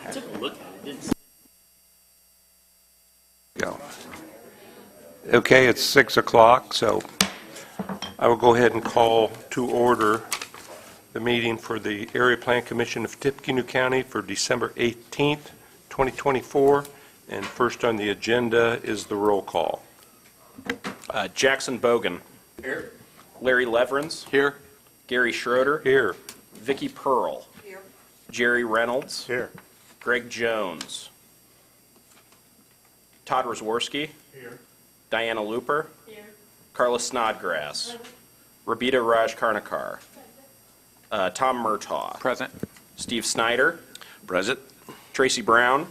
I took a look at it. Didn't see Go. Okay, it's 6 o'clock, so I will go ahead and call to order the meeting for the Area Plan Commission of Tippecanoe County for December 18th, 2024. And first on the agenda is the roll call. Jackson Bogan. Here. Larry Leverins. Here. Gary Schroeder. Here. Vicky Pearl. Here. Jerry Reynolds. Here. Greg Jones. Todd Rosworski. Here. Diana Looper. Here. Carla Snodgrass. Rabita Raj Karnakar. Tom Murtaugh. Present. Steve Snyder. Present. Tracy Brown.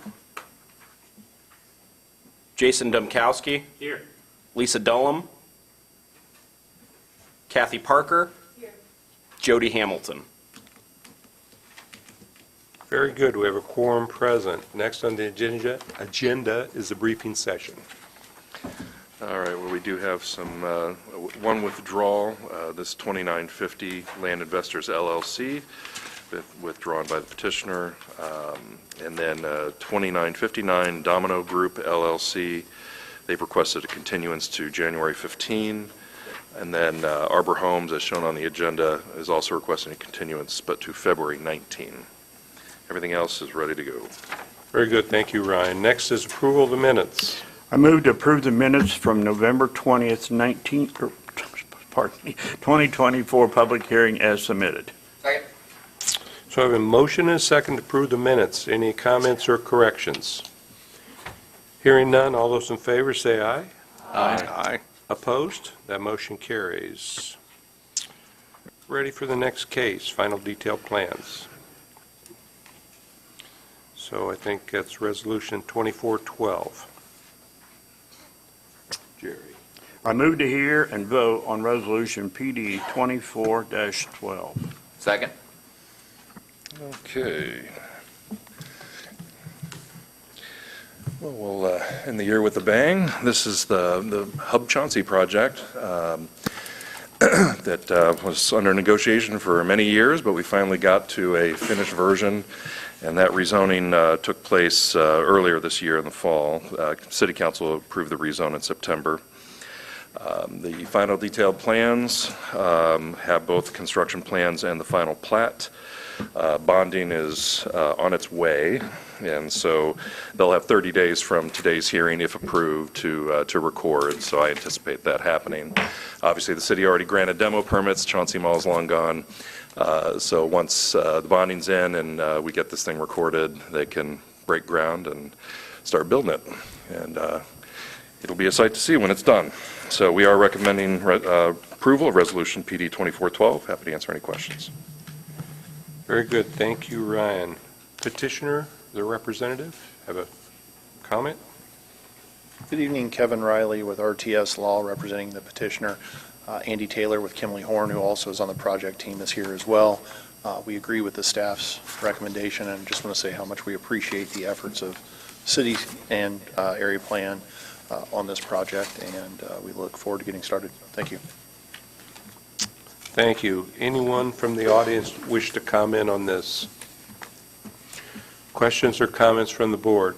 Jason Domkowski. Here. Lisa Dullum. Kathy Parker. Here. Jody Hamilton. Very good. We have a quorum present. Next on the agenda is the briefing session. All right, well, we do have some, one withdrawal, this 2950 Land Investors LLC, withdrawn by the petitioner, and then 2959 Domino Group LLC. They've requested a continuance to January 15, and then Arbor Homes, as shown on the agenda, is also requesting a continuance, but to February 19. Everything else is ready to go. Very good. Thank you, Ryan. Next is approval of the minutes. I move to approve the minutes from November 20th, 2024 public hearing as submitted. Second. So I have a motion and a second to approve the minutes. Any comments or corrections? Hearing none, all those in favor say aye. Aye. Opposed? That motion carries. Ready for the next case, final detailed plans. So I think that's resolution 2412. Jerry. I move to hear and vote on resolution PD 24-12. Second. Okay. Well, we'll end the year with a bang. This is the Hub Chauncey project that was under negotiation for many years, but we finally got to a finished version, and that rezoning took place earlier this year in the fall. City Council approved the rezone in September. The final detailed plans have both construction plans and the final plat. Bonding is on its way, and so they'll have 30 days from today's hearing, if approved, to record, so I anticipate that happening. Obviously, the city already granted demo permits. Chauncey Mall's long gone, so once the bonding's in and we get this thing recorded, they can break ground and start building it, and it'll be a sight to see when it's done. So we are recommending approval of Resolution PD 2412. Happy to answer any questions. Very good. Thank you, Ryan. Petitioner, the representative, have a comment? Good evening, Kevin Riley with RTS Law representing the petitioner. Andy Taylor with Kimley Horn, who also is on the project team, is here as well. We agree with the staff's recommendation and just want to say how much we appreciate the efforts of city and area plan on this project, and we look forward to getting started. Thank you. Thank you. Anyone from the audience wish to comment on this? Questions or comments from the board?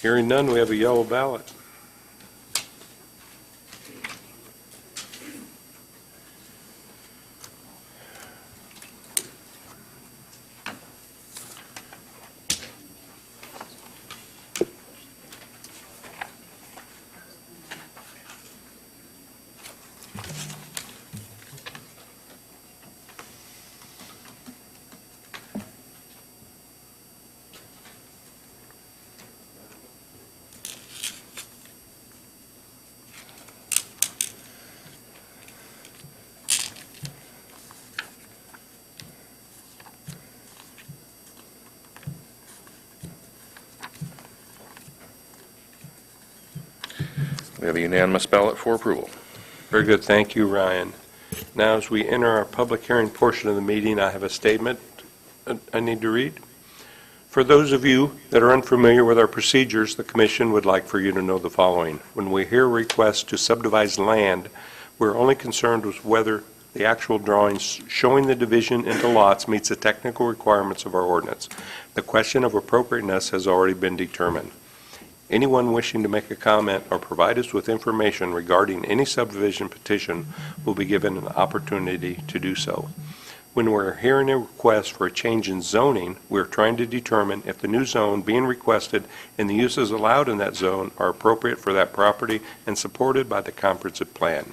Hearing none, we have a yellow ballot. We have a unanimous ballot for approval. Very good. Thank you, Ryan. Now, as we enter our public hearing portion of the meeting, I have a statement I need to read. For those of you that are unfamiliar with our procedures, the Commission would like for you to know the following. When we hear requests to subdivide land, we're only concerned with whether the actual drawings showing the division into lots meets the technical requirements of our ordinance. The question of appropriateness has already been determined. Anyone wishing to make a comment or provide us with information regarding any subdivision petition will be given an opportunity to do so. When we're hearing a request for a change in zoning, we're trying to determine if the new zone being requested and the uses allowed in that zone are appropriate for that property and supported by the comprehensive plan.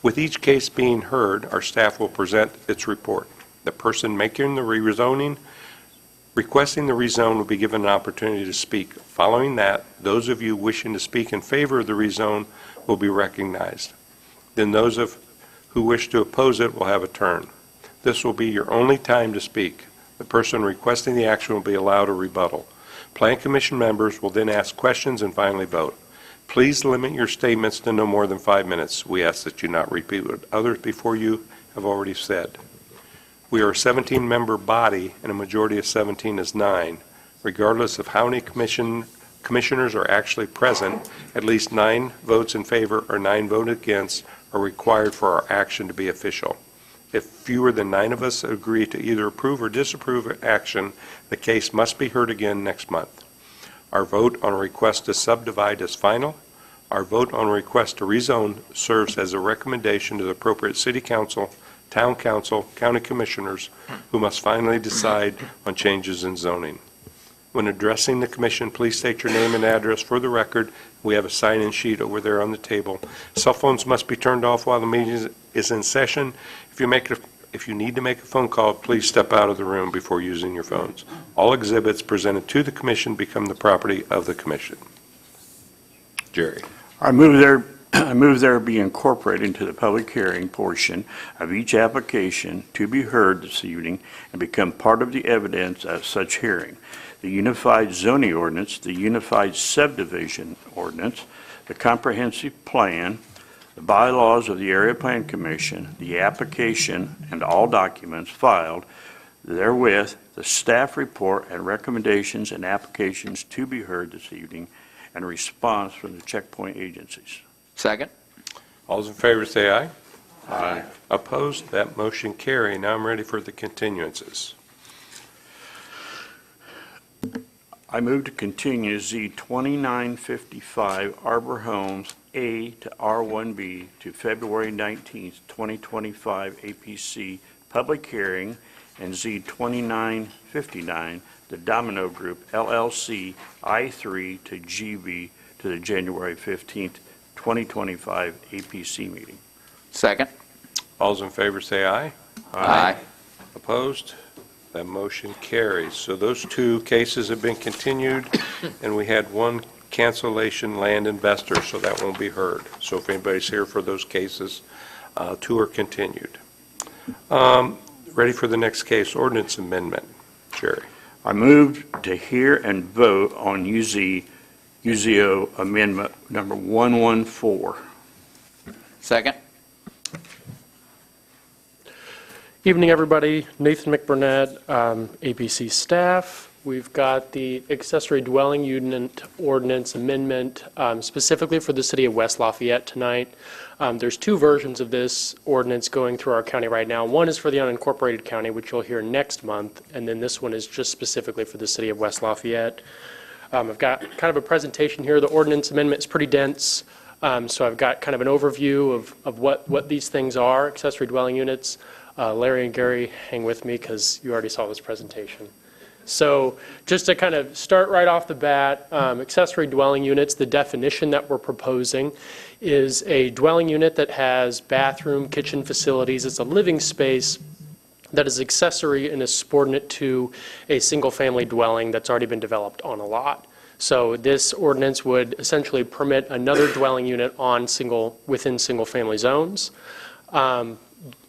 With each case being heard, our staff will present its report. The person making the rezoning, requesting the rezone, will be given an opportunity to speak. Following that, those of you wishing to speak in favor of the rezone will be recognized. Then those who wish to oppose it will have a turn. This will be your only time to speak. The person requesting the action will be allowed a rebuttal. Plan Commission members will then ask questions and finally vote. Please limit your statements to no more than 5 minutes. We ask that you not repeat what others before you have already said. We are a 17-member body, and a majority of 17 is 9. Regardless of how many commissioners are actually present, at least 9 votes in favor or 9 votes against are required for our action to be official. If fewer than 9 of us agree to either approve or disapprove of action, the case must be heard again next month. Our vote on a request to subdivide is final. Our vote on a request to rezone serves as a recommendation to the appropriate City Council, Town Council, County Commissioners, who must finally decide on changes in zoning. When addressing the Commission, please state your name and address for the record. We have a sign-in sheet over there on the table. Cell phones must be turned off while the meeting is in session. If you need to make a phone call, please step out of the room before using your phones. All exhibits presented to the Commission become the property of the Commission. Jerry. I move there be incorporated into the public hearing portion of each application to be heard this evening and become part of the evidence of such hearing. The Unified Zoning Ordinance, the Unified Subdivision Ordinance, the Comprehensive Plan, the bylaws of the Area Plan Commission, the application, and all documents filed therewith, the staff report and recommendations and applications to be heard this evening, and response from the checkpoint agencies. Second. All those in favor say aye. Aye. Opposed? That motion carry. Now I'm ready for the continuances. I move to continue Z 2955 Arbor Homes A to R1B to February 19th, 2025 APC public hearing, and Z 2959 the Domino Group LLC I3 to GB to the January 15th, 2025 APC meeting. Second. All those in favor say aye. Aye. Opposed? That motion carries. So those 2 cases have been continued, and we had 1 cancellation land investor, so that won't be heard. So if anybody's here for those cases, 2 are continued. Ready for the next case, ordinance amendment. Jerry. I move to hear and vote on UZO Amendment Number 114. Second. Evening, everybody. Nathan McBurnett, APC staff. We've got the accessory dwelling unit ordinance amendment specifically for the city of West Lafayette tonight. There's 2 versions of this ordinance going through our county right now. One is for the unincorporated county, which you'll hear next month, and then this one is just specifically for the city of West Lafayette. I've got kind of a presentation here. The ordinance amendment is pretty dense, so I've got kind of an overview of what these things are, accessory dwelling units. Larry and Gary, hang with me because you already saw this presentation. So just to kind of start right off the bat, accessory dwelling units, the definition that we're proposing is a dwelling unit that has bathroom, kitchen facilities. It's a living space that is accessory and is subordinate to a single-family dwelling that's already been developed on a lot. So this ordinance would essentially permit another dwelling unit within single-family zones.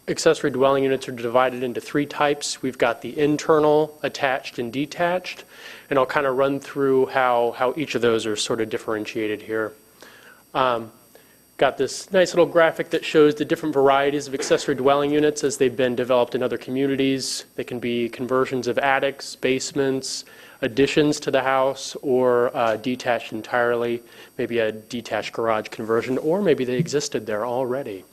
Accessory dwelling units are divided into 3 types. We've got the internal, attached, and detached, and I'll kind of run through how each of those are sort of differentiated here. Got this nice little graphic that shows the different varieties of accessory dwelling units as they've been developed in other communities. They can be conversions of attics, basements, additions to the house, or detached entirely, maybe a detached garage conversion, or maybe they existed there already.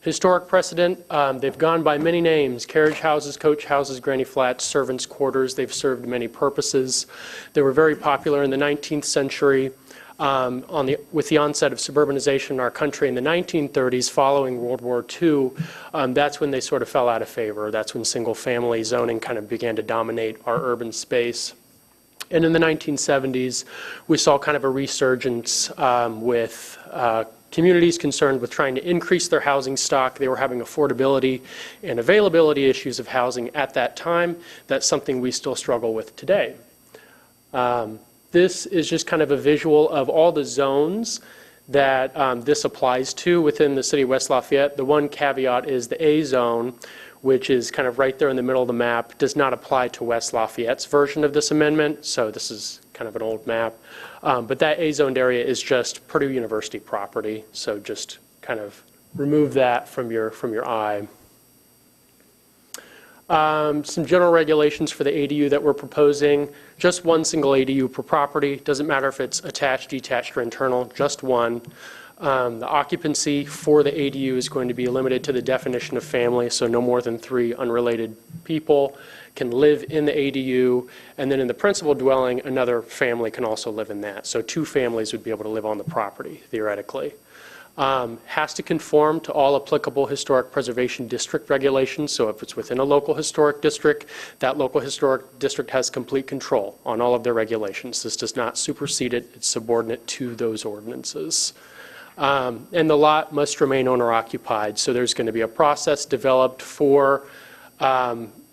Historic precedent, they've gone by many names: carriage houses, coach houses, granny flats, servants' quarters. They've served many purposes. They were very popular in the 19th century. With the onset of suburbanization in our country in the 1930s, following World War II, that's when they sort of fell out of favor. That's when single-family zoning kind of began to dominate our urban space. And in the 1970s, we saw kind of a resurgence with communities concerned with trying to increase their housing stock. They were having affordability and availability issues of housing at that time. That's something we still struggle with today. This is just kind of a visual of all the zones that this applies to within the city of West Lafayette. The one caveat is the A zone, which is kind of right there in the middle of the map, does not apply to West Lafayette's version of this amendment. So this is kind of an old map. But that A-zoned area is just Purdue University property. So just kind of remove that from your eye. Some general regulations for the ADU that we're proposing: just one single ADU per property. Doesn't matter if it's attached, detached, or internal, just one. The occupancy for the ADU is going to be limited to the definition of family, so no more than 3 unrelated people can live in the ADU. And then in the principal dwelling, another family can also live in that. So 2 families would be able to live on the property, theoretically. Has to conform to all applicable historic preservation district regulations. So if it's within a local historic district, that local historic district has complete control on all of their regulations. This does not supersede it. It's subordinate to those ordinances. And the lot must remain owner-occupied. So there's going to be a process developed for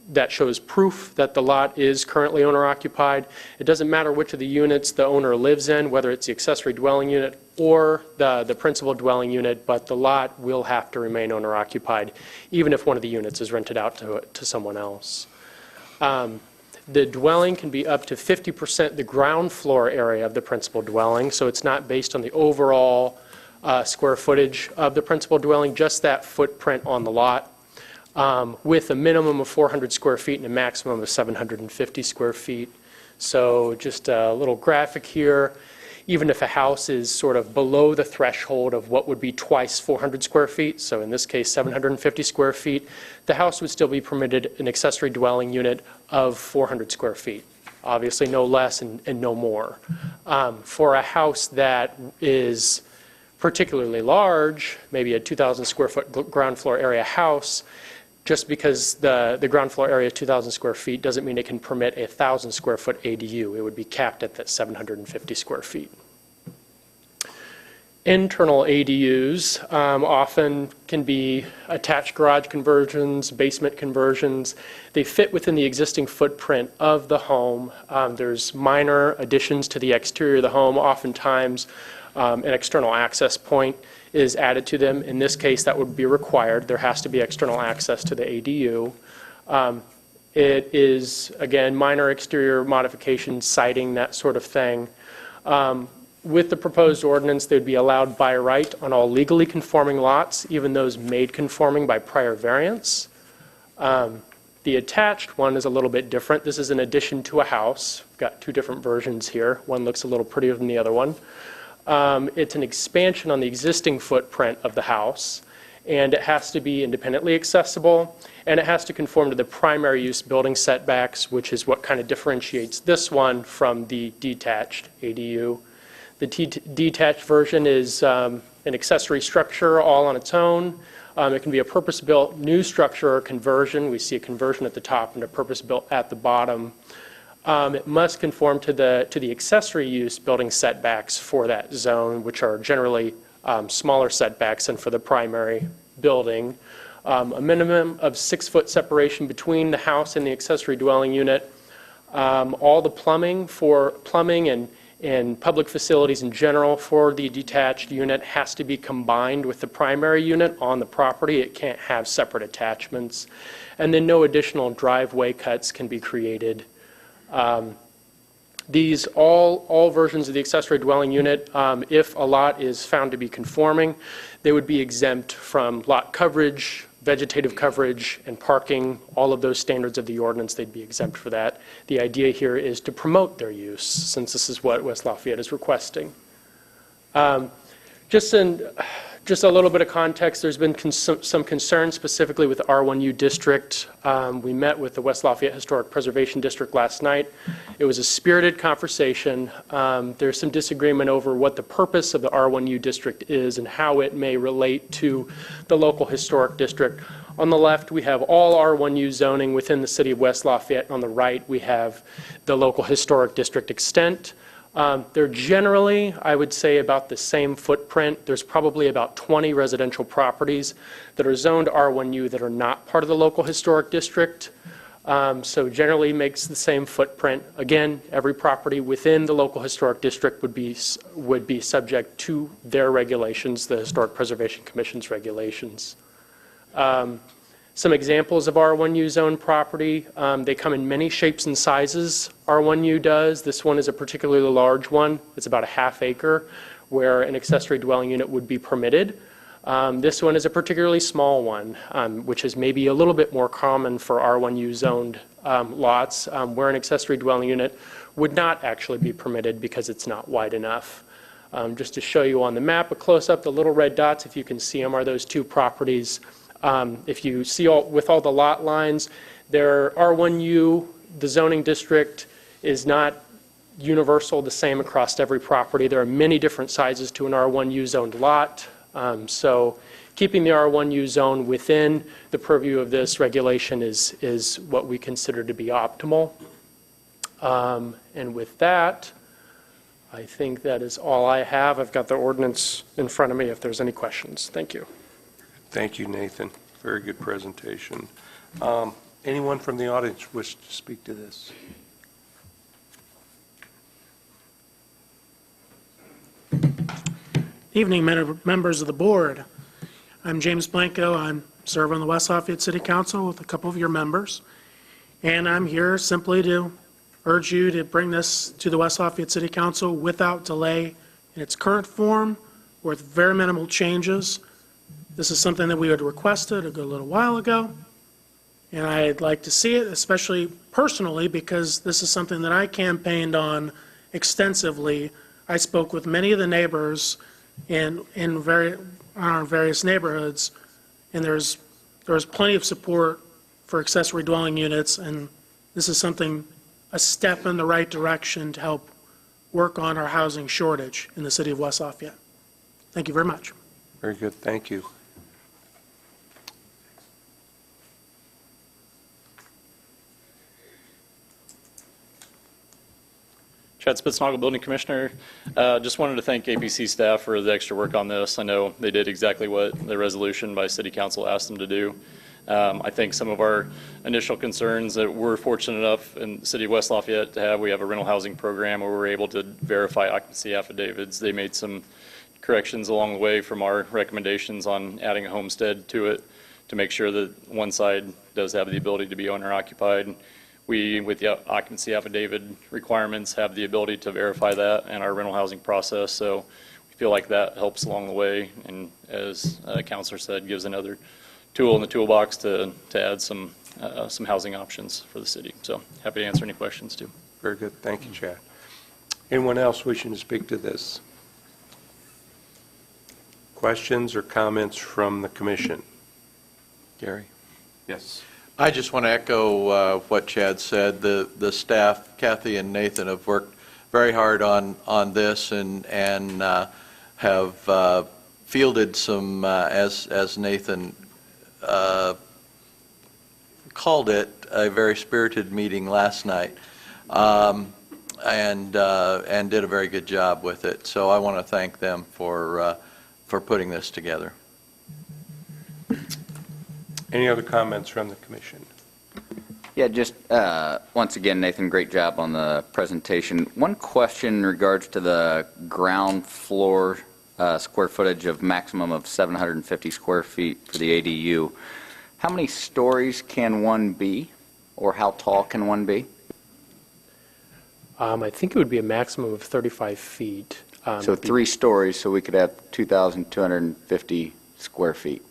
that shows proof that the lot is currently owner-occupied. It doesn't matter which of the units the owner lives in, whether it's the accessory dwelling unit or the principal dwelling unit, but the lot will have to remain owner-occupied, even if one of the units is rented out to someone else. The dwelling can be up to 50% the ground floor area of the principal dwelling, so it's not based on the overall square footage of the principal dwelling, just that footprint on the lot, with a minimum of 400 square feet and a maximum of 750 square feet. So just a little graphic here. Even if a house is sort of below the threshold of what would be twice 400 square feet, so in this case 750 square feet, the house would still be permitted an accessory dwelling unit of 400 square feet. Obviously no less and no more. For a house that is particularly large, maybe a 2,000 square foot ground floor area house, just because the ground floor area is 2,000 square feet doesn't mean it can permit a 1,000 square foot ADU. It would be capped at that 750 square feet. Internal ADUs often can be attached garage conversions, basement conversions. They fit within the existing footprint of the home. There's minor additions to the exterior of the home. Oftentimes, an external access point is added to them. In this case, that would be required. There has to be external access to the ADU. It is, again, minor exterior modifications, siding, that sort of thing. With the proposed ordinance, they would be allowed by right on all legally conforming lots, even those made conforming by prior variance. The attached one is a little bit different. This is an addition to a house. We've got 2 different versions here. One looks a little prettier than the other one. It's an expansion on the existing footprint of the house, and it has to be independently accessible, and it has to conform to the primary use building setbacks, which is what kind of differentiates this one from the detached ADU. The detached version is an accessory structure all on its own. It can be a purpose-built new structure or conversion. We see a conversion at the top and a purpose-built at the bottom. It must conform to the accessory use building setbacks for that zone, which are generally smaller setbacks than for the primary building. A minimum of 6-foot separation between the house and the accessory dwelling unit. All the plumbing and public facilities in general for the detached unit has to be combined with the primary unit on the property. It can't have separate attachments. And then no additional driveway cuts can be created. These all versions of the accessory dwelling unit, if a lot is found to be conforming, they would be exempt from lot coverage, vegetative coverage, and parking. All of those standards of the ordinance, they'd be exempt for that. The idea here is to promote their use, since this is what West Lafayette is requesting. Just Just a little bit of context, there's been some concern specifically with the R1U district. We met with the West Lafayette Historic Preservation District last night. It was a spirited conversation. There's some disagreement over what the purpose of the R1U district is and how it may relate to the local historic district. On the left, we have all R1U zoning within the city of West Lafayette. On the right, we have the local historic district extent. They're generally, I would say, about the same footprint. There's probably about 20 residential properties that are zoned R1U that are not part of the local historic district. So generally makes the same footprint. Again, every property within the local historic district would be subject to their regulations, the Historic Preservation Commission's regulations. Some examples of R1U zone property, they come in many shapes and sizes. R1U does. This one is a particularly large one. It's about a half acre where an accessory dwelling unit would be permitted. This one is a particularly small one, which is maybe a little bit more common for R1U zoned lots, where an accessory dwelling unit would not actually be permitted because it's not wide enough. Just to show you on the map, a close-up, the little red dots, if you can see them, are those two properties. If you see with all the lot lines, their R1U, the zoning district, is not universal, the same across every property. There are many different sizes to an R1U zoned lot. So keeping the R1U zone within the purview of this regulation is what we consider to be optimal. And with that, I think that is all I have. I've got the ordinance in front of me if there's any questions. Thank you. Thank you, Nathan. Very good presentation. Anyone from the audience wish to speak to this? Evening, members of the board. I'm James Blanco. I serve on the West Lafayette City Council with a couple of your members. And I'm here simply to urge you to bring this to the West Lafayette City Council without delay in its current form with very minimal changes. This is something that we had requested a good little while ago. And I'd like to see it, especially personally, because this is something that I campaigned on extensively. I spoke with many of the neighbors in our various neighborhoods, and there's plenty of support for accessory dwelling units, and this is a step in the right direction to help work on our housing shortage in the city of West Lafayette. Thank you very much. Very good, thank you. Chad Spitznagel, Building Commissioner. Just wanted to thank APC staff for the extra work on this. I know they did exactly what the resolution by City Council asked them to do. I think some of our initial concerns that we're fortunate enough in the city of West Lafayette to have, we have a rental housing program where we're able to verify occupancy affidavits. They made some corrections along the way from our recommendations on adding a homestead to it to make sure that one side does have the ability to be owner occupied. We, with the occupancy affidavit requirements, have the ability to verify that in our rental housing process. So we feel like that helps along the way. And as Councilor said, gives another tool in the toolbox to add some housing options for the city. So happy to answer any questions too. Very good, thank you, Chad. Anyone else wishing to speak to this? Questions or comments from the commission? Gary? Yes. I just want to echo what Chad said. The staff, Kathy and Nathan, have worked very hard on this and have fielded some, as Nathan called it, a very spirited meeting last night, and did a very good job with it. So I want to thank them for putting this together. Any other comments from the commission? Yeah, just once again, Nathan, great job on the presentation. One question in regards to the ground floor square footage of maximum of 750 square feet for the ADU. How many stories can one be, or how tall can one be? I think it would be a maximum of 35 feet. So 3 stories, so we could have 2,250 square feet.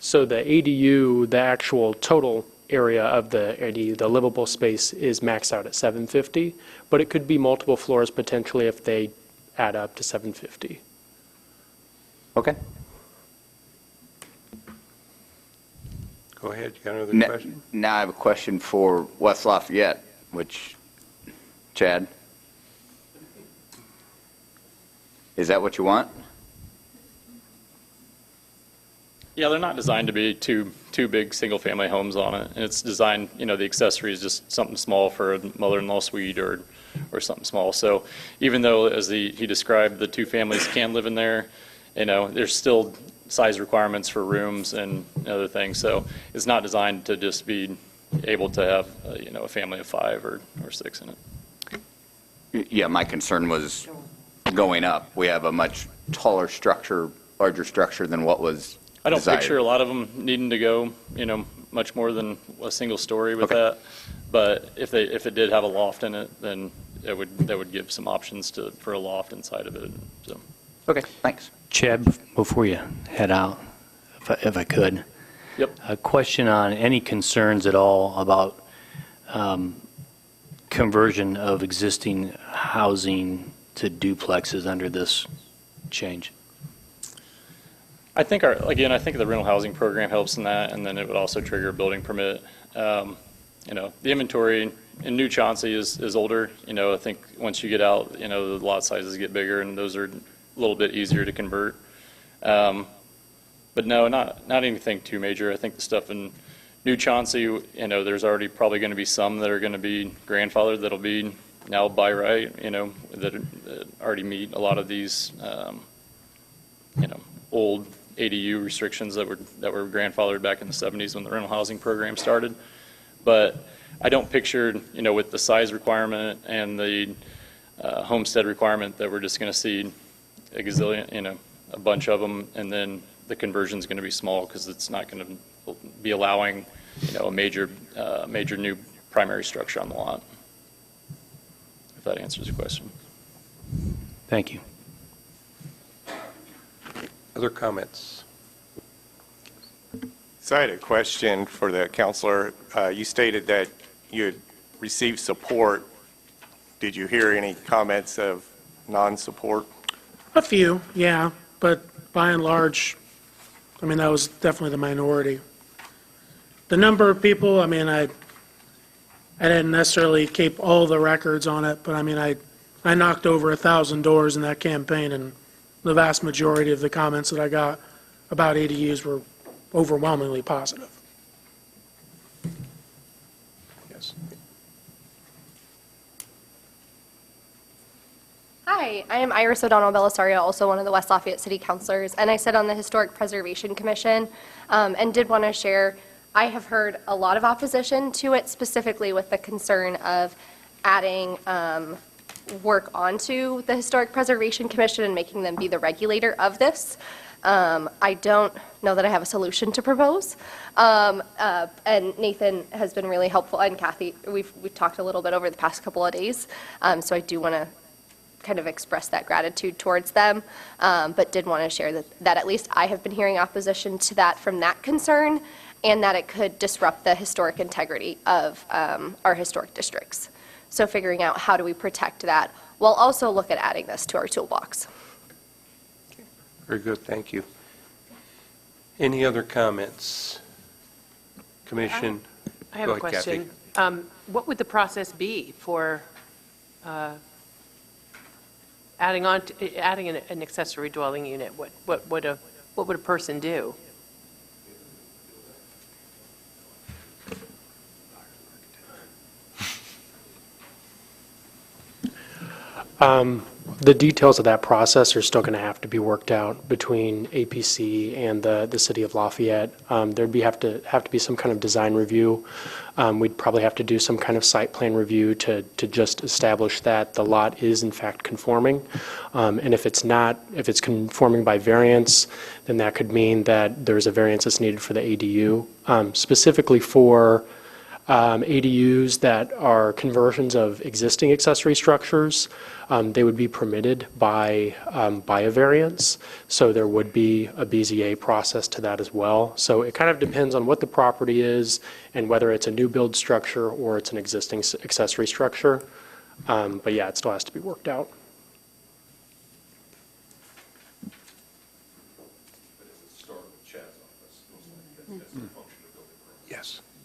So the ADU, the actual total area of the ADU, the livable space, is maxed out at 750, but it could be multiple floors potentially if they add up to 750. Okay. Go ahead, you got another Ne- question? Now I have a question for West Lafayette, which, Chad? Is that what you want? Yeah, they're not designed to be two big single-family homes on it. And it's designed, the accessory is just something small for a mother-in-law suite or something small. So even though, as he described, the two families can live in there, there's still size requirements for rooms and other things. So it's not designed to just be able to have, a family of 5 or 6 in it. Yeah, my concern was going up. We have a much taller structure, larger structure than what was I don't desired. picture a lot of them needing to go, much more than a single story with Okay. that. But if it did have a loft in it, then that would give some options for a loft inside of it. So. Okay, thanks. Chad, before you head out, if I could. Yep. A question on any concerns at all about conversion of existing housing to duplexes under this change? I think the rental housing program helps in that, and then it would also trigger a building permit. The inventory in New Chauncey is older. I think once you get out, the lot sizes get bigger, and those are a little bit easier to convert. But no, not anything too major. I think the stuff in New Chauncey, there's already probably going to be some that are going to be grandfathered that'll be now by right, that already meet a lot of these, old ADU restrictions that were grandfathered back in the 70s when the rental housing program started. But I don't picture, with the size requirement and the homestead requirement that we're just going to see a gazillion, a bunch of them, and then the conversion's going to be small because it's not going to be allowing, a major new primary structure on the lot. If that answers your question. Thank you. Other comments? So I had a question for the counselor. You stated that you had received support. Did you hear any comments of non-support? A few, yeah, but by and large, that was definitely the minority. The number of people, I didn't necessarily keep all the records on it, but I knocked over 1,000 doors in that campaign, and the vast majority of the comments that I got about ADUs were overwhelmingly positive. Yes. Hi, I am Iris O'Donnell Belisario, also one of the West Lafayette City Councilors, and I sit on the Historic Preservation Commission, and did want to share, I have heard a lot of opposition to it, specifically with the concern of adding work onto the Historic Preservation Commission and making them be the regulator of this. I don't know that I have a solution to propose. And Nathan has been really helpful, and Kathy, we've talked a little bit over the past couple of days, so I do want to kind of express that gratitude towards them, but did want to share that at least I have been hearing opposition to that from that concern, and that it could disrupt the historic integrity of our historic districts. So figuring out how do we protect that while also look at adding this to our toolbox. Very good, thank you. Any other comments? Commission? I have Go a ahead, Kathy. question. What would the process be for adding an accessory dwelling unit? What would a person do? The details of that process are still going to have to be worked out between APC and the City of Lafayette. There'd have to be some kind of design review. We'd probably have to do some kind of site plan review to just establish that the lot is in fact conforming. And if it's conforming by variance, then that could mean that there's a variance that's needed for the ADU. Specifically for ADUs that are conversions of existing accessory structures, they would be permitted by a variance. So there would be a BZA process to that as well. So it kind of depends on what the property is and whether it's a new build structure or it's an existing accessory structure. But yeah, it still has to be worked out.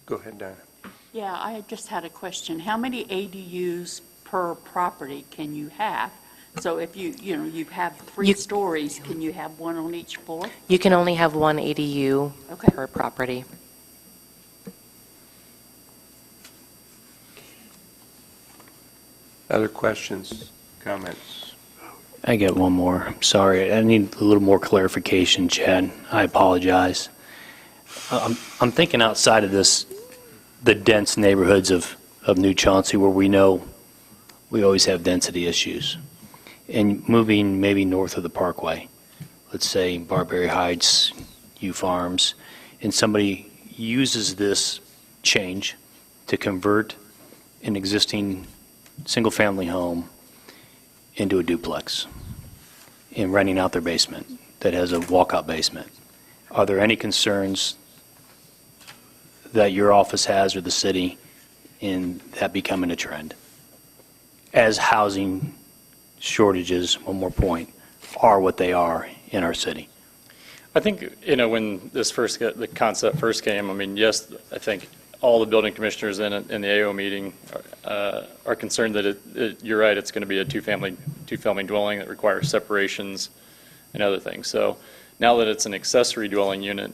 Go ahead, Diana. Yeah, I just had a question. How many ADUs per property can you have? So if you have three stories, can you have one on each floor? You can only have one ADU Okay. per property. Other questions, comments? I get one more. Sorry, I need a little more clarification, Chad. I apologize. I'm thinking outside of this, the dense neighborhoods of New Chauncey where we know we always have density issues. And moving maybe north of the Parkway, let's say Barberry Heights, U Farms, and somebody uses this change to convert an existing single-family home into a duplex and renting out their basement that has a walkout basement. Are there any concerns that your office has or the city in that becoming a trend? As housing shortages, one more point, are what they are in our city. I think, when the concept first came, I mean, yes, I think all the building commissioners in the AO meeting are concerned that you're right, it's going to be a two-family dwelling that requires separations and other things. So now that it's an accessory dwelling unit,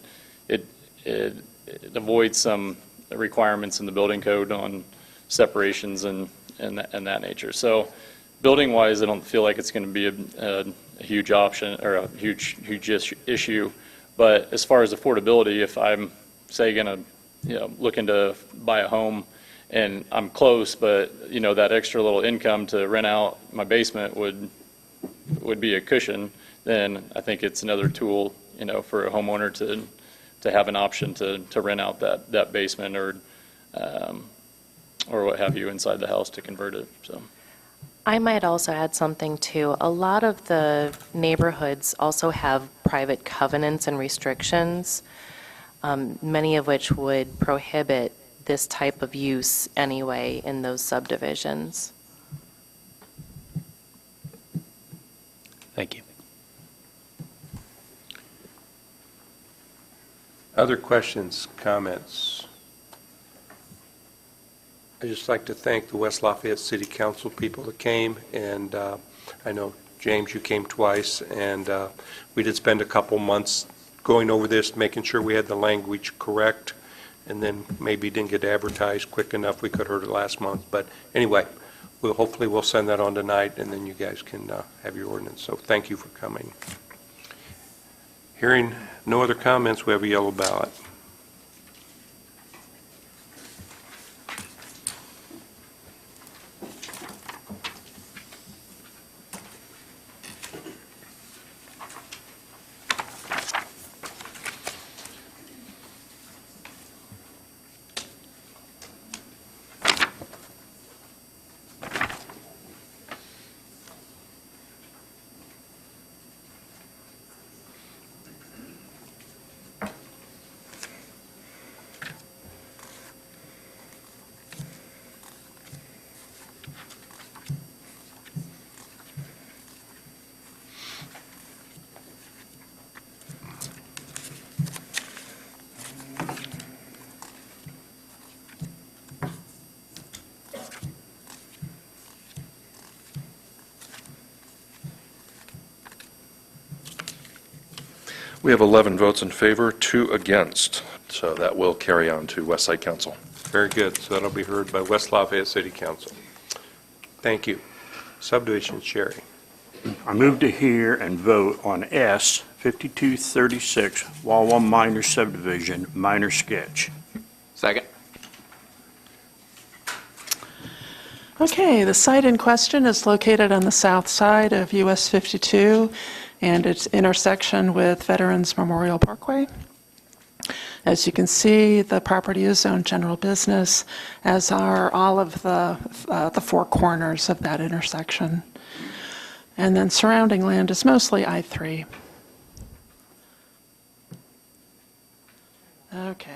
it avoids some requirements in the building code on separations and that nature. So building-wise, I don't feel like it's going to be a huge option or a huge issue. But as far as affordability, if I'm, say, going to looking to buy a home and I'm close, but that extra little income to rent out my basement would be a cushion, then I think it's another tool for a homeowner to have an option to rent out that basement or what have you inside the house to convert it. So I might also add something too. A lot of the neighborhoods also have private covenants and restrictions, many of which would prohibit this type of use anyway in those subdivisions. Thank you. Other questions, comments? I'd just like to thank the West Lafayette City Council people that came, and I know, James, you came twice, and we did spend a couple months going over this, making sure we had the language correct, and then maybe didn't get advertised quick enough. We could have heard it last month. But anyway, hopefully we'll send that on tonight, and then you guys can have your ordinance. So thank you for coming. Hearing no other comments, we have a yellow ballot. We have 11 votes in favor, 2 against, so that will carry on to West Side Council. Very good. So that'll be heard by West Lafayette City Council. Thank you. Subdivision, Sherry. I move to hear and vote on S 5236 Wawa Minor Subdivision, minor sketch. Second. Okay, the site in question is located on the south side of US 52 and its intersection with Veterans Memorial Parkway. As you can see, the property is zoned general business, as are all of the four corners of that intersection. And then surrounding land is mostly I-3. Okay.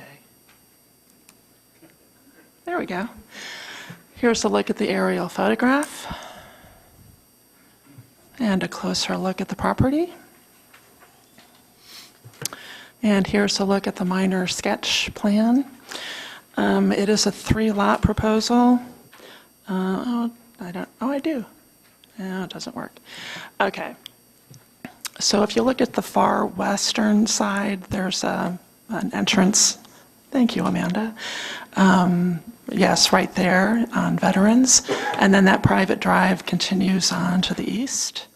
There we go. Here's a look at the aerial photograph and a closer look at the property. And here's a look at the minor sketch plan. It is a 3-lot proposal. I do. No, it doesn't work. Okay. So if you look at the far western side, there's an entrance. Thank you, Amanda. Yes, right there on Veterans. And then that private drive continues on to the east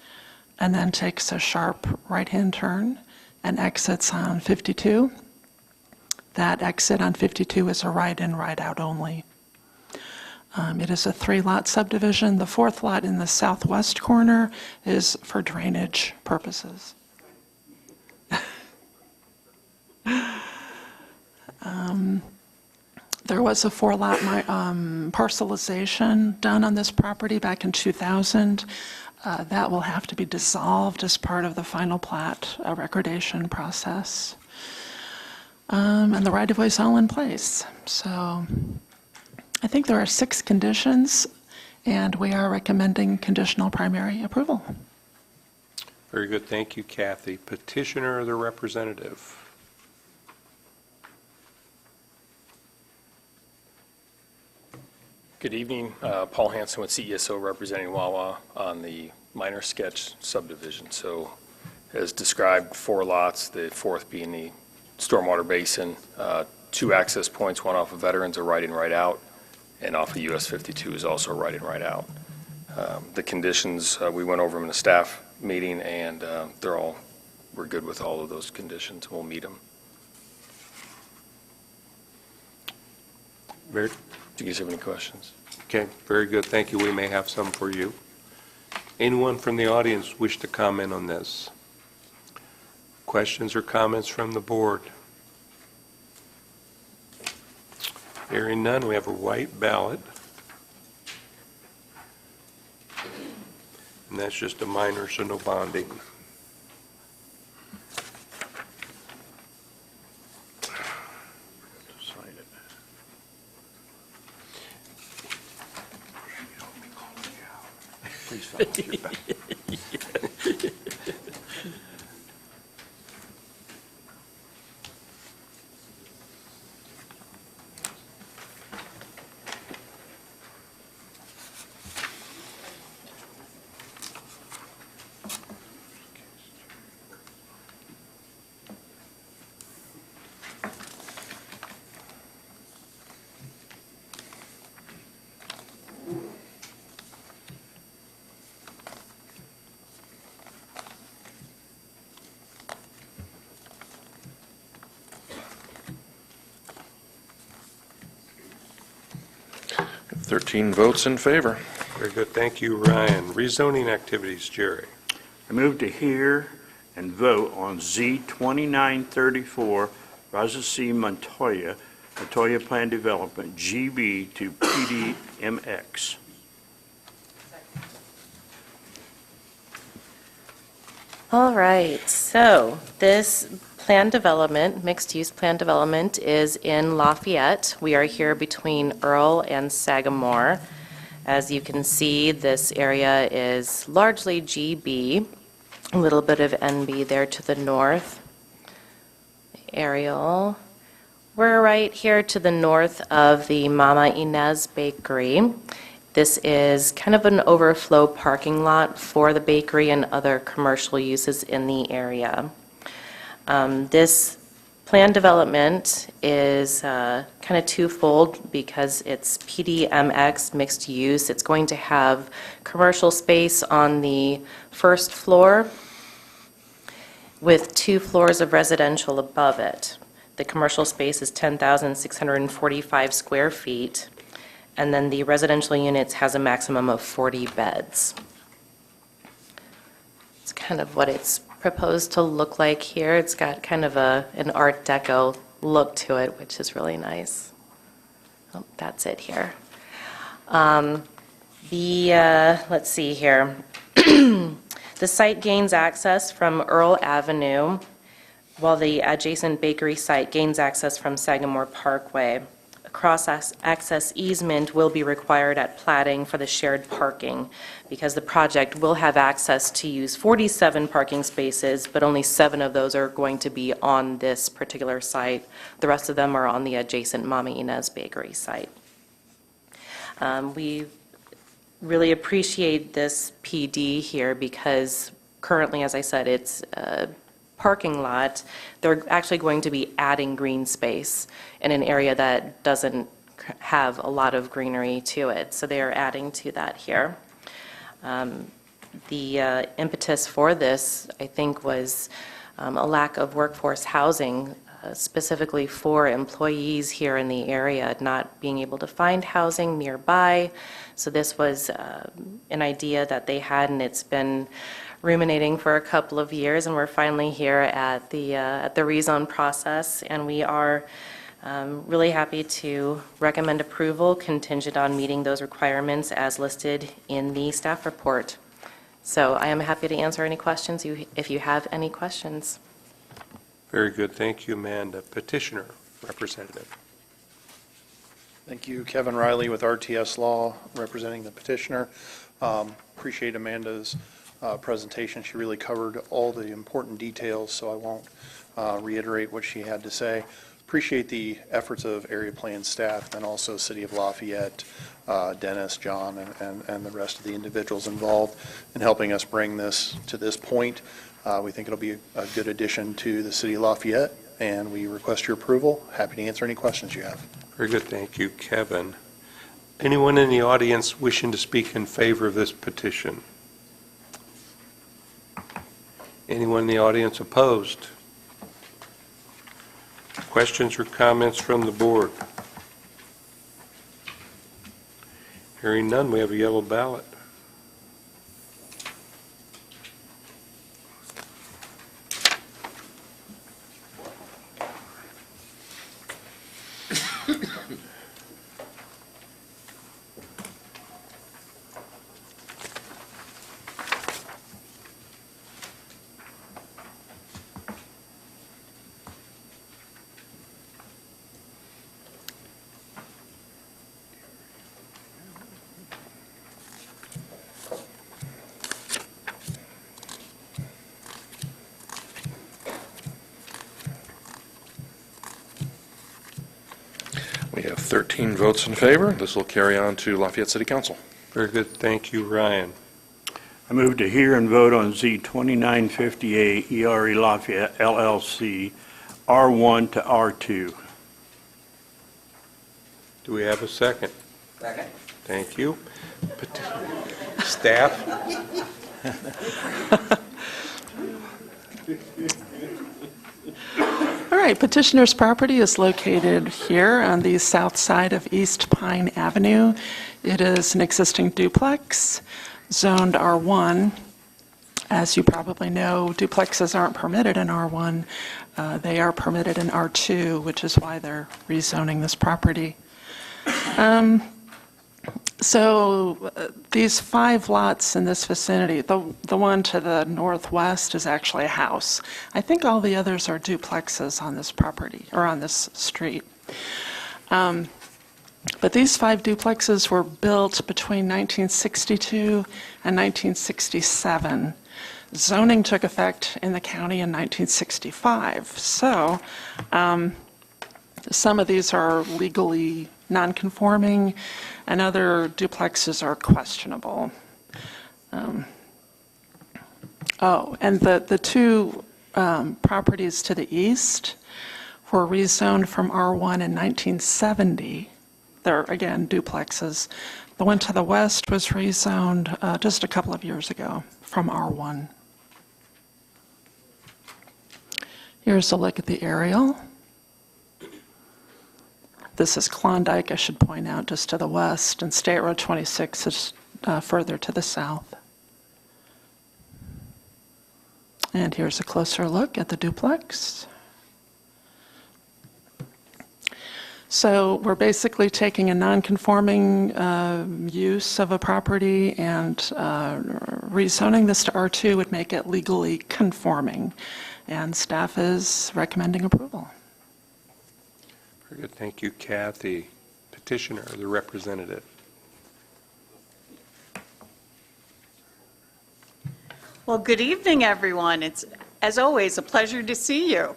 and then takes a sharp right-hand turn and exits on 52. That exit on 52 is a right-in, right-out only. It is a 3-lot subdivision. The 4th lot in the southwest corner is for drainage purposes. There was a 4-lot parcelization done on this property back in 2000. That will have to be dissolved as part of the final plat recordation process. And the right-of-way is all in place. So I think there are 6 conditions, and we are recommending conditional primary approval. Very good. Thank you, Kathy. Petitioner or the representative? Good evening. Paul Hansen with CESO representing Wawa on the minor sketch subdivision. So as described, 4 lots, the 4th being the stormwater basin, 2 access points, one off of Veterans, a right in, right out, and off of US 52 is also a right in, right out. The conditions, we went over them in a staff meeting, and we're good with all of those conditions. We'll meet them. Do you guys have any questions? Okay, very good. Thank you. We may have some for you. Anyone from the audience wish to comment on this? Questions or comments from the board? Hearing none, we have a white ballot. And that's just a minor, so no bonding. Please volunteer back. 13 votes in favor. Very good. Thank you, Ryan. Rezoning activities, Jerry. I move to hear and vote on Z 2934, Raza C. Montoya Plan Development, GB to PDMX. All right, so this plan development, mixed-use plan development, is in Lafayette. We are here between Earl and Sagamore. As you can see, this area is largely GB, a little bit of NB there to the north. Aerial. We're right here to the north of the Mama Inez Bakery. This is kind of an overflow parking lot for the bakery and other commercial uses in the area. This plan development is kind of twofold because it's PDMX mixed use. It's going to have commercial space on the first floor with 2 floors of residential above it. The commercial space is 10,645 square feet, and then the residential units has a maximum of 40 beds. It's kind of what it's proposed to look like here. It's got kind of an Art Deco look to it, which is really nice. Oh, that's it here. Let's see here. The site gains access from Earl Avenue, while the adjacent bakery site gains access from Sagamore Parkway. cross-access easement will be required at plating for the shared parking, because the project will have access to use 47 parking spaces, but only 7 of those are going to be on this particular site. The rest of them are on the adjacent Mama Inez Bakery site. We really appreciate this PD here because currently, as I said, it's a parking lot. They're actually going to be adding green space in an area that doesn't have a lot of greenery to it. So they are adding to that here. The impetus for this, I think, was a lack of workforce housing, specifically for employees here in the area, not being able to find housing nearby. So this was an idea that they had, and it's been ruminating for a couple of years, and we're finally here at the rezone process, and we are really happy to recommend approval contingent on meeting those requirements as listed in the staff report. So I am happy to answer any questions if you have any questions. Very good. Thank you, Amanda. Petitioner, representative. Thank you, Kevin Riley with RTS Law, representing the petitioner. Appreciate Amanda's presentation. She really covered all the important details, so I won't reiterate what she had to say. Appreciate the efforts of area plan staff and also City of Lafayette, Dennis, John, and the rest of the individuals involved in helping us bring this to this point. We think it'll be a good addition to the City of Lafayette, and we request your approval. Happy to answer any questions you have. Very good. Thank you, Kevin. Anyone in the audience wishing to speak in favor of this petition? Anyone in the audience opposed? Questions or comments from the board? Hearing none, we have a yellow ballot. We have 13 votes in favor. This will carry on to Lafayette City Council. Very good. Thank you, Ryan. I move to hear and vote on Z 2958 ERE Lafayette LLC, R1 to R2. Do we have a second? Second. Thank you. Staff? All right, petitioner's property is located here on the south side of East Pine Avenue. It is an existing duplex, zoned R1. As you probably know, duplexes aren't permitted in R1. They are permitted in R2, which is why they're rezoning this property. So these 5 lots in this vicinity, the one to the northwest is actually a house. I think all the others are duplexes on this property, or on this street. But these 5 duplexes were built between 1962 and 1967. Zoning took effect in the county in 1965. So some of these are legally non-conforming, and other duplexes are questionable. And the 2 properties to the east were rezoned from R1 in 1970. They're, again, duplexes. The one to the west was rezoned just a couple of years ago from R1. Here's a look at the aerial. This is Klondike, I should point out, just to the west, and State Road 26 is further to the south. And here's a closer look at the duplex. So we're basically taking a non-conforming use of a property and rezoning this to R2 would make it legally conforming. And staff is recommending approval. Very good. Thank you, Kathy. Petitioner, the representative. Well, good evening, everyone. It's, as always, a pleasure to see you.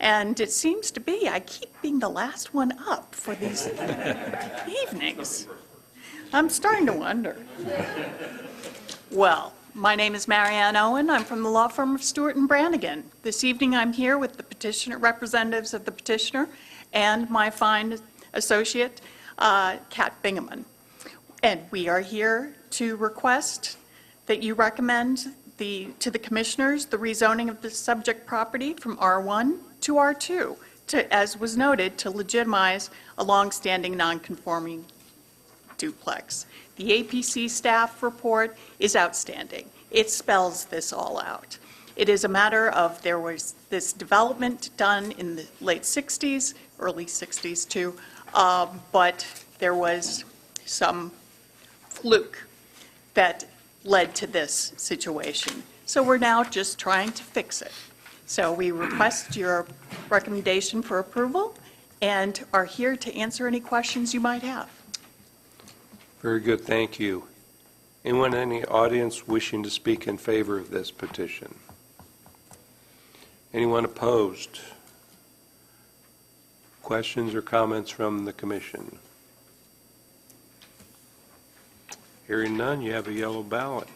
And it seems to be I keep being the last one up for these evenings. I'm starting to wonder. Well, my name is Marianne Owen. I'm from the law firm of Stewart and Brannigan. This evening I'm here with the petitioner, representatives of the petitioner, and my fine associate, Kat Bingaman. And we are here to request that you recommend to the commissioners the rezoning of the subject property from R1 to R2, as was noted, to legitimize a longstanding non-conforming duplex. The APC staff report is outstanding. It spells this all out. It is a matter of there was this development done in the late 60s, early 60s too, but there was some fluke that led to this situation. So we're now just trying to fix it. So we request your recommendation for approval and are here to answer any questions you might have. Very good, thank you. Anyone in the audience wishing to speak in favor of this petition? Anyone opposed? Questions or comments from the commission? Hearing none, you have a yellow ballot.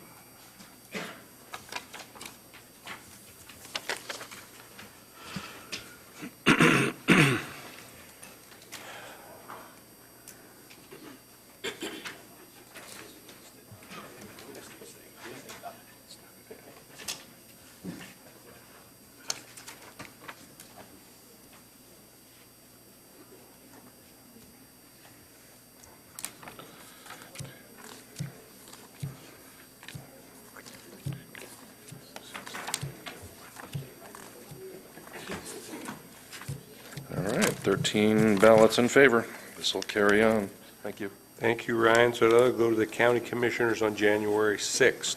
All right, 13 ballots in favor. This will carry on. Thank you. Thank you, Ryan. So that'll go to the county commissioners on January 6th.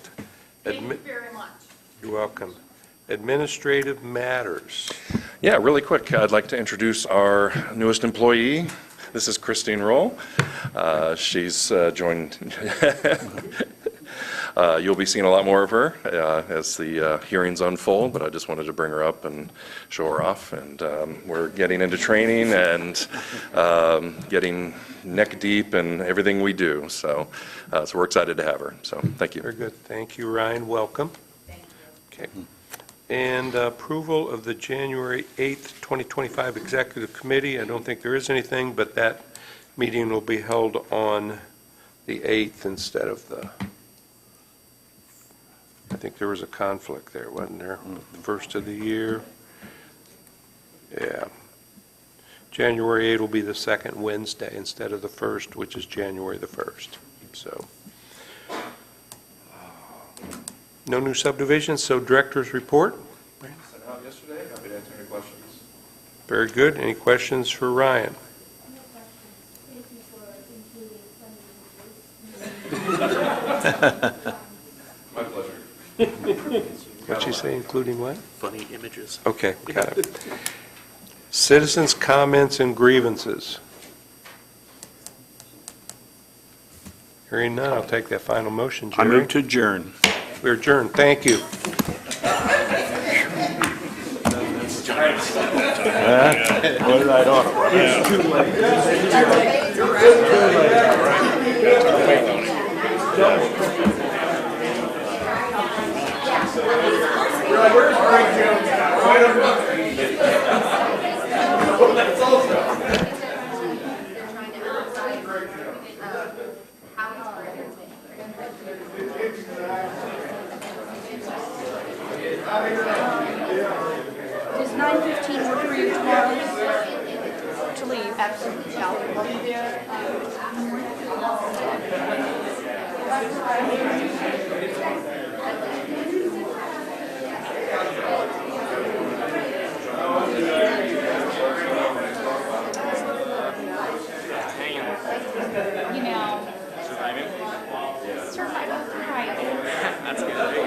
Thank you very much. You're welcome. Administrative matters. Yeah, really quick, I'd like to introduce our newest employee. This is Christine Roll. She's joined. You'll be seeing a lot more of her as the hearings unfold, but I just wanted to bring her up and show her off. And we're getting into training and getting neck deep in everything we do. So we're excited to have her. So thank you. Very good. Thank you, Ryan. Welcome. Thank you. Okay. And approval of the January 8th, 2025 Executive Committee. I don't think there is anything, but that meeting will be held on the 8th instead of the, I think there was a conflict there, wasn't there? The first of the year. Yeah. January 8th will be the second Wednesday instead of the first, which is January the 1st. So. No new subdivisions, so director's report. Sent out yesterday. Happy to answer any questions. Very good. Any questions for Ryan? My pleasure. What'd she say, including what? Funny images. Okay, got it. Citizens' comments and grievances. Hearing none, I'll take that final motion, I Jerry. move to adjourn. We're adjourned. Thank you. What did I do? It's too late. Does 9:15 work for you tomorrow to leave? Absolutely. You know, surviving, right. That's good.